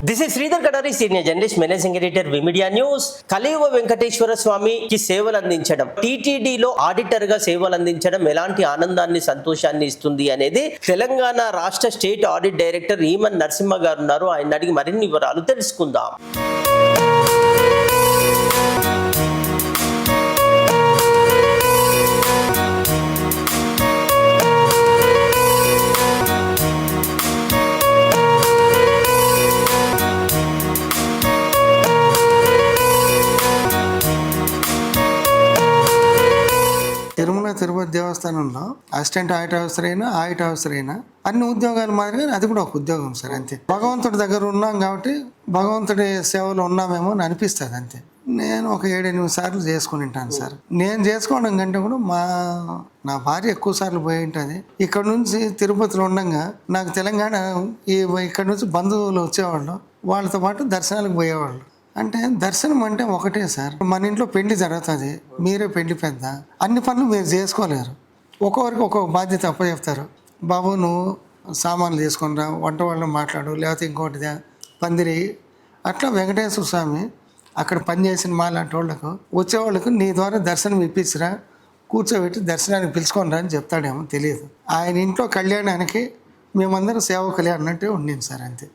This is Sridhar Kadari, senior journalist, managing editor, V Media news. కలియుగ వెంకటేశ్వర స్వామికి సేవలు అందించడం, టీటీడీలో ఆడిటర్ గా సేవలు అందించడం ఎలాంటి ఆనందాన్ని, సంతోషాన్ని ఇస్తుంది అనేది తెలంగాణ రాష్ట్ర స్టేట్ ఆడిట్ డైరెక్టర్ ఈమన్ నరసింహ గారు ఉన్నారు. ఆయన అడిగి మరిన్ని వివరాలు తెలుసుకుందాం. తిరుపతి దేవస్థానంలో అసిస్టెంట్ ఆడిట్ ఆఫీసర్ అయినా అన్ని ఉద్యోగాలు మాదిరిగా అది కూడా ఒక ఉద్యోగం సార్, అంతే. భగవంతుడి దగ్గర ఉన్నాం కాబట్టి భగవంతుడి సేవలో ఉన్నామేమో అని అనిపిస్తుంది, అంతే. నేను ఒక 7-8 సార్లు చేసుకుని ఉంటాను సార్. నేను చేసుకోవడం కంటే కూడా నా భార్య ఎక్కువ సార్లు పోయి ఉంటుంది. ఇక్కడ నుంచి తిరుపతిలో ఉండగా నాకు తెలంగాణ ఇక్కడ నుంచి బంధువులు వచ్చేవాళ్ళు, వాళ్ళతో పాటు దర్శనాలకు పోయేవాళ్ళు. అంటే దర్శనం అంటే ఒకటే సార్, మన ఇంట్లో పెళ్లి జరుగుతుంది, మీరే పెళ్లి పెద్ద, అన్ని పనులు మీరు చేసుకోలేరు. ఒక్కొక్కరికి ఒక్కొక్క బాధ్యత అప్పచెప్తారు. బాబు నువ్వు సామాన్లు తీసుకునిరా, వంట వాళ్ళని మాట్లాడు, లేకపోతే ఇంకోటిదా పందిరి, అట్లా వెంకటేశ్వర స్వామి అక్కడ పనిచేసిన మాలాంటి వాళ్ళకు వచ్చేవాళ్ళకు నీ ద్వారా దర్శనం ఇప్పించరా, కూర్చోబెట్టి దర్శనానికి పిలుచుకొని రా అని చెప్తాడేమో తెలియదు. ఆయన ఇంట్లో కళ్యాణానికి మేమందరం సేవకులే అన్నట్టే ఉండింది సార్, అంతే.